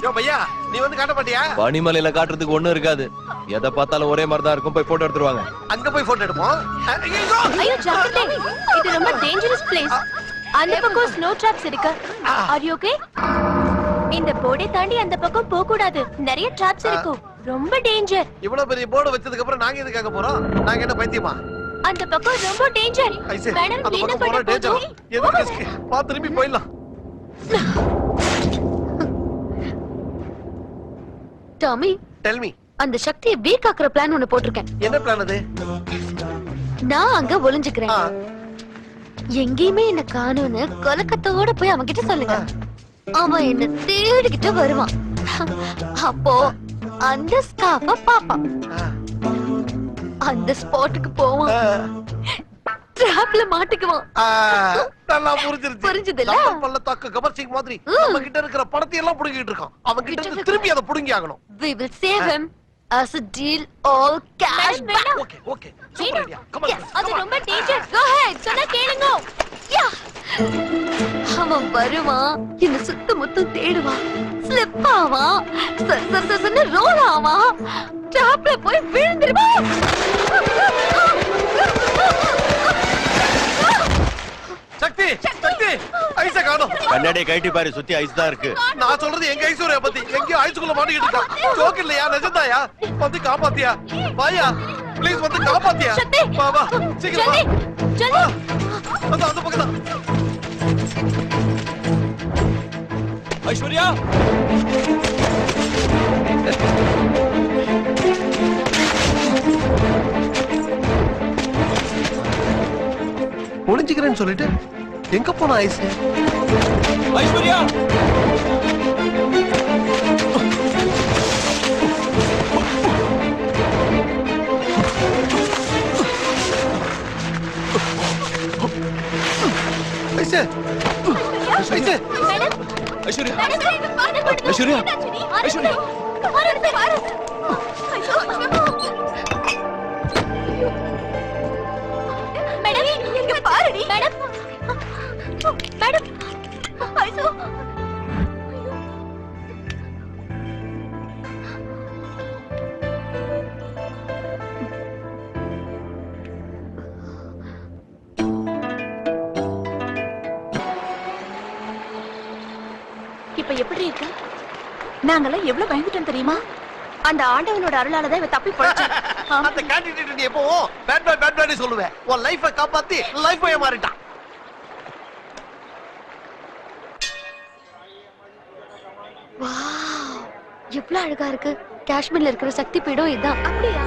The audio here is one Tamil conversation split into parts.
யோ பையா நீ வந்து காட்ட மாட்டியா? பனிமலையில காட்டுறதுக்கு ஒண்ணும் இருக்காது. எதை பார்த்தாலும் ஒரே மாதிரி தான் இருக்கும். போய் போட்டோ எடுத்துருவாங்க. அங்க போய் போட்டோ எடுப்போம். ஐயோ ஜாக்கிரதை, இது ரொம்ப டேஞ்சரஸ் பிளேஸ். அந்த பக்கம் ஸ்னோ ட்ராப்ஸ் இருக்கு. Are you okay? இந்த போர்டை தாண்டி அந்த பக்கம் போக கூடாது. நிறைய ட்ராப்ஸ் இருக்கு. ரொம்ப டேஞ்சர். இவ்வளவு பெரிய போர்டு வச்சதுக்கு அப்புறம் நாங்க எதுக்கு அங்க போறோம்? நாங்க என்ன பைத்தியமா? அந்த பக்கம் ரொம்ப டேஞ்சர். மேடம் என்ன பண்ண டேஞ்சர்? எதுக்கு ரிஸ்க்? வா திரும்பி போயிடலாம். Tommy, tell me. அந்த சக்தியை வீக் ஆக்குற பிளான் ஒன்னு போட்டிருக்கேன். என்ன பிளான் அது? நான் அங்க ஒளிஞ்சுக்கிறேன். எங்கேயுமே என்ன காணோன்னு கொலக்கத்தோட போய் அவன் கிட்ட சொல்லுங்க. அவன் என்ன தேடிக்கிட்டு வருவான். அப்போ அந்த ஸ்கார்ஃப பாப்பான். அந்த ஸ்பாட்டுக்கு போவான். ட்ராப்ல மாட்டிக்குவான். நல்லா புரிஞ்சிருச்சு. புரிஞ்சதுல பள்ளத்தாக்கு கபர் சிங் மாதிரி நம்ம கிட்ட இருக்கிற பணத்தை எல்லாம் புடுங்கிட்டு இருக்கான். அவன் கிட்ட இருந்து திருப்பி அதை புடுங்கி ஆகணும். We will save him as a deal all cash back. Okay, okay. Super idea. Come on. அது ரொம்ப டேஞ்சர். Go ahead. சொன்னா கேளுங்க. யா. அவன் வருவான். என்ன சுத்த முத்தம் தேடுவான். ஸ்லிப் ஆவான். சர் ரோல் ஆவான். ட்ராப்ல போய் விழுந்துருவான். சக்தி சக்தி ஐஸ காணோம். கண்ணாடியை கழட்டி பாரு, சுத்தி ஐஸ் தான் இருக்கு. நான் சொல்றது எங்க ஐஸ்வர்யா பத்தி. எங்கேயோ ஐஸ்குள்ள மாட்டிக்கிட்டு இருக்கான். ஜோக் இல்லையா? நிஜம்தாயா? வந்து காப்பாத்தியா? வாயா ப்ளீஸ், வந்து காப்பாத்தியா? வா வா சீக்கிரம் வா. ஜல்தி அந்த பக்கம் தான். ஐஸ்வர்யா, ஒளிஞ்சுக்கிறேன்னு சொல்லிட்டு எங்க போன ஐஸ்? ஐஸ்வர்யா, ஐஸ் ஐஸ் ஐஸ்வர்யா, ஐஸ்வர்யா, ஐஸ்வர்யா. இப்ப எப்படி இருக்கு? நாங்கெல்லாம் எவ்வளவு பயந்துட்டோம் தெரியுமா? அந்த ஆண்டவனோட அருளாலதான் இவ தப்பி போயிட்டான். அந்த கேண்டிடேட் நீ எப்போ பேட் பேட் சொல்லுவே. உன் லைஃபை காப்பாத்தி லைஃபை மாறிட்டான். வாவ், எவ்வளவு அழகா இருக்கு. காஷ்மீர்ல இருக்கிற சக்தி பீடம் இதான். அப்படியா?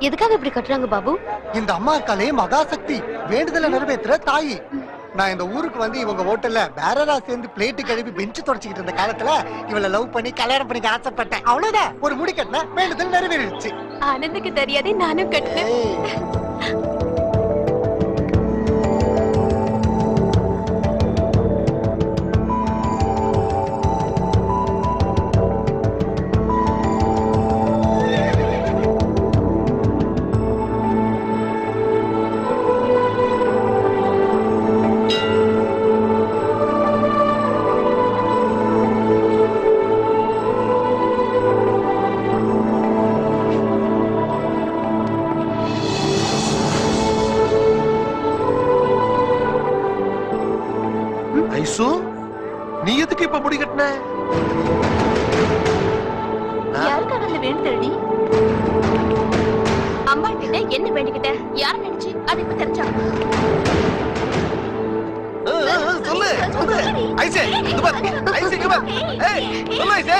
எதுக்காக இப்படி கட்டுறாங்க பாபு? இந்த அம்மா காலே மகாசக்தி, வேண்டுதலை நிறைவேற்றுற தாயி. நான் இந்த ஊருக்கு வந்து இவங்க ஹோட்டல்ல பேரரா சேர்ந்து பிளேட்டு கழுவி பெஞ்சு தொடச்சிக்கிட்டு இருந்த காலத்துல இவளை லவ் பண்ணி கல்யாணம் பண்ணிக்க ஆசைப்பட்டேன். அவ்வளவுதான், ஒரு முடி கட்டின வேண்டுதல் நிறைவேறிடுச்சு. ஆனந்துக்கு தெரியாதே, நானும் கட்டினேன். ஐசு, நீ எதுக்கு இப்ப முடி கட்டின? யாருக்காக அதுல வேண்டுதல்டி? அம்மா கிட்ட என்ன வேண்டிக்கிட்ட? யார நினைச்சு? அது இப்ப தெரிஞ்சாங்க. சொல்லு சொல்லு ஐசே, இங்க பாரு ஐசே, இங்க பாரு. ஏய் சொல்லு ஐசே.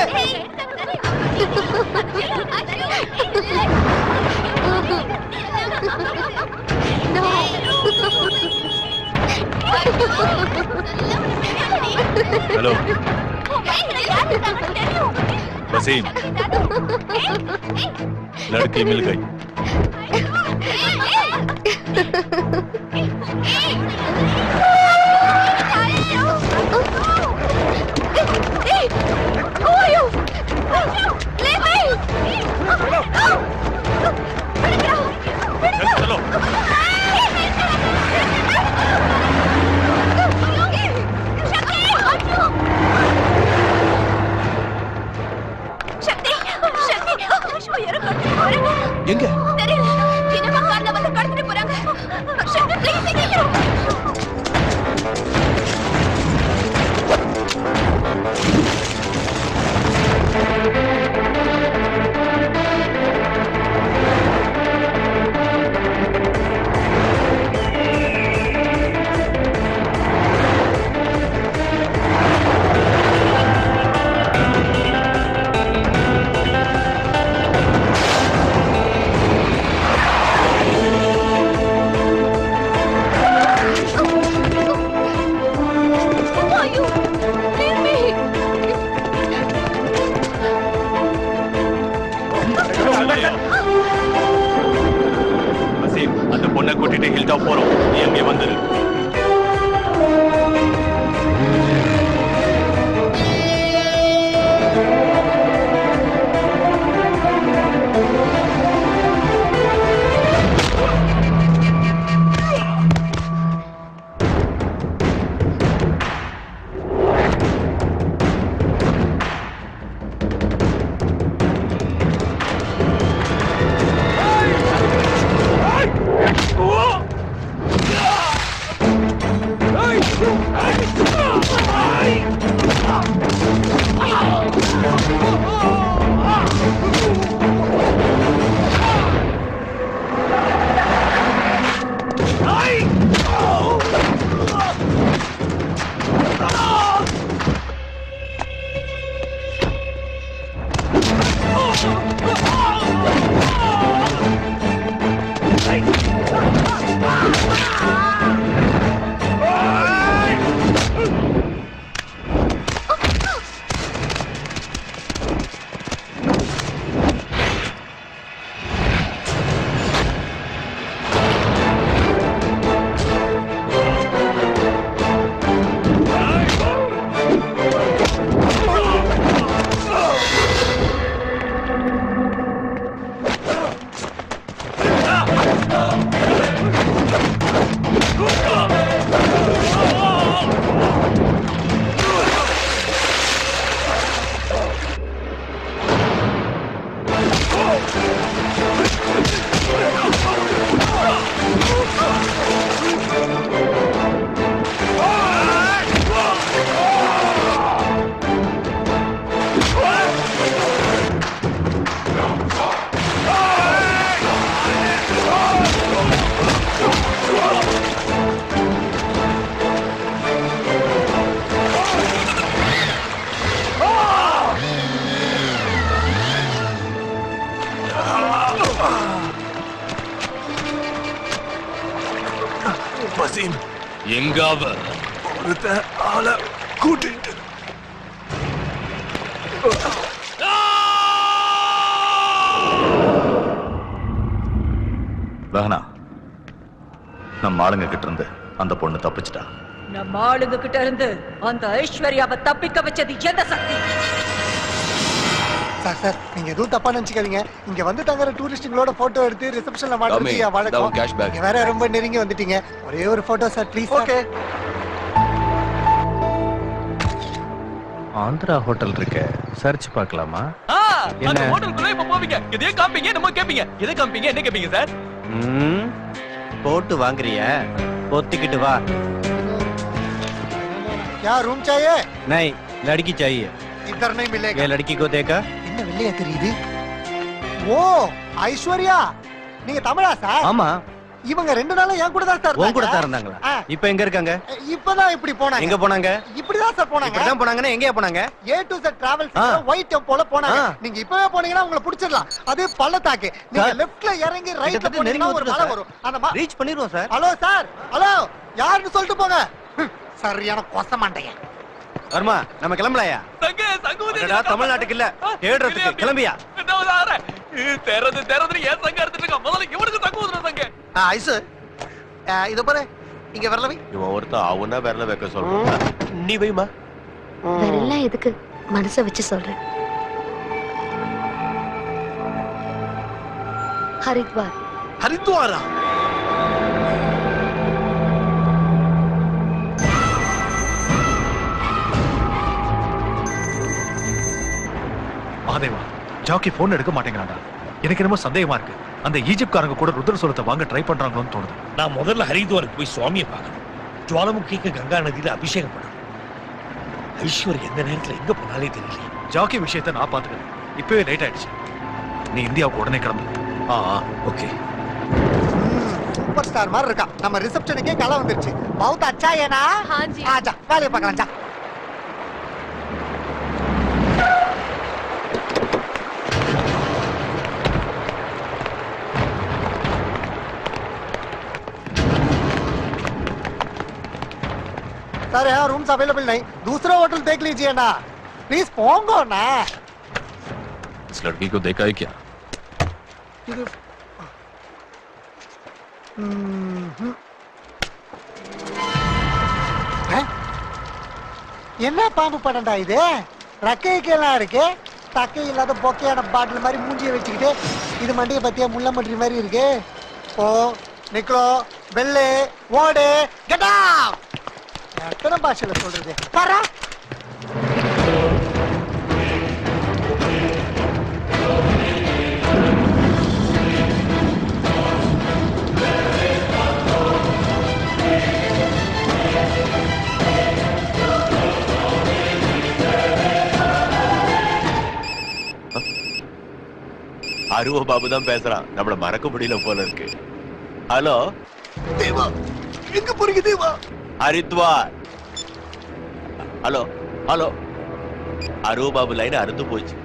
हेलो वसीम, लड़की मिल गई। Leave me! வசீம் எங்க அவ ஒருத்த ஆளை கூட்டிட்டு லஹனா, நம்ம ஆளுங்க கிட்ட இருந்து அந்த பொண்ணு தப்பிச்சிட்டா. நம்ம ஆளுங்க கிட்ட இருந்து அந்த ஐஸ்வர்யாவை தப்பிக்க வச்சது எந்த சக்தி? சார் சார் நீங்க எதுவும் தப்பா நினைச்சுக்காதீங்க. இங்க வந்து தங்குற டூரிஸ்டுங்களோட போட்டோ எடுத்து ரிசப்ஷன்ல மாட்டுறது Tommy, வழக்கம். down cash bag. நீங்க வேற ரொம்ப நெருங்கி வந்துட்டீங்க. ஒரே ஒரு photo sir please. Okay. Andhra hotel இருக்கு, சர்ச் பார்க்கலாமா? அந்த ஹோட்டலுக்குள்ள இப்ப போவீங்க, எதையும் காப்பீங்க, நம்ம கேப்பீங்க. எதை காப்பீங்க, என்ன கேப்பீங்க சார்? போட்டு வாங்குறிய, பொத்திக்கிட்டு வா. क्या रूम चाहिए? नहीं, लड़की चाहिए. इधर नहीं मिलेगा. ये लड़की को देखा? என்ன வெள்ளையா தெரியுது? ஓ ஐஸ்வர்யா, நீங்க தமிழா சார்? ஆமா. இவங்க 2 நாளா என் கூட தான் சார் உன் கூட தான் இருந்தாங்களா? இப்போ எங்க இருக்காங்க? இப்பதான் இப்படி போனாங்க. எங்க போனாங்க? இப்படிதான் சார் போனாங்க. இப்படிதான் போனாங்கன்னா எங்கயா போனாங்க? A to Z travels white டெம்போல போனாங்க. நீங்க இப்பவே போனீங்கன்னா உங்களை பிடிச்சிடலாம். அது பள்ளத்தாக்கு. நீங்க லெஃப்ட்ல இறங்கி ரைட்ல போனீங்கன்னா ஒரு மலை வரும். அந்த ரீச் பண்ணிடுவோம் சார். ஹலோ சார், ஹலோ யாருன்னு சொல்லிட்டு போங்க. சரியான கொச மண்டையா. வர்மா, நம்ம கிளம்பலையா? சங்க சங்கூதி தமிழ்நாட்டுக்கு இல்ல, தேடுறதுக்கு கிளம்பியா? நான் வரேன். தெரது ஏன் சங்க எடுத்துட்டு இருக்க? முதல்ல இவனுக்கு சங்கூதுற சங்க. ஐசு இத பாரு, இங்க வரலவே. இவன் ஒருத்த அவனா விரல வைக்க சொல்றான். நீ வைமா. வேறெல்லாம் எதுக்கு, மனச வச்சு சொல்றேன். ஹரித்வார். ஹரித்வாரா? மகாதேவா, ஜாக்கி போன் எடுக்க மாட்டேங்கிறான்டா. எனக்கு என்னமோ சந்தேகமா இருக்கு. அந்த ஈஜிப்ட்காரங்க கூட ருத்ர சோளத்தை வாங்க ட்ரை பண்றாங்களோன்னு தோணுது. நான் முதல்ல ஹரித்வாருக்கு போய் சுவாமியை பார்க்கணும். ஜுவாலமுகிக்கு கங்கா நதியில அபிஷேகம் பண்ணணும். ஐஸ்வர் எந்த நேரத்துல எங்க போனாலே தெரியல. ஜாக்கி விஷயத்தை நான் பாத்துக்கிறேன். இப்பவே லேட் ஆயிடுச்சு. நீ இந்தியாவுக்கு உடனே கிளம்பு. ஓகே. சூப்பர் ஸ்டார் மாதிரி இருக்கா. நம்ம ரிசப்ஷனுக்கே கலை வந்துருச்சு. बहुत अच्छा है ना? हाँ जी. आजा, வேலைய பார்க்கலாம் ஜா. सर यहाँ रूम्स अवेलेबल नहीं, दूसरा होटल देख लीजिए ना प्लीज. पोंगो ना. इस लड़की को देखा है क्या? என்ன பாம்பு படம்டா இது? ரக்கைக்கெல்லாம் இருக்கு, தக்கை இல்லாத பொக்கையான பாட்டில் மாதிரி மூஞ்சியை வச்சுக்கிட்டு. இது மண்டியை பத்தியா முள்ள மண்டி மாதிரி இருக்கு. ஓ நிக்கலோ பெல்லு ஓடு கெட் அவுட். எத்தனை பாஷையில சொல்றது பாரா. அருவ பாபு தான் பேசுறான். நம்மள மறக்க முடியல போல இருக்கு. ஹலோ தேவா, எங்க போறீங்க தேவா? ஹரித்வார். ஹலோ ஹலோ, அருவ பாபு லைன் அறுத்து போச்சு.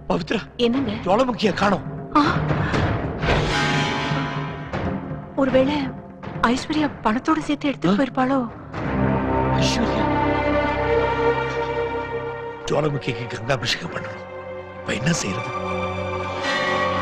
பவித்ரா, என்னங்க ஜுவாலமுக்கிய காணோம். ஒருவேளை ஐஸ்வர்யா பணத்தோட சேர்த்து எடுத்துட்டு போயிருப்பாளோ? ஐஸ்வர்யா, ஜுவாலமுக்கிக்கு கங்காபிஷேகம் பண்ணணும். இப்ப என்ன செய்யறது?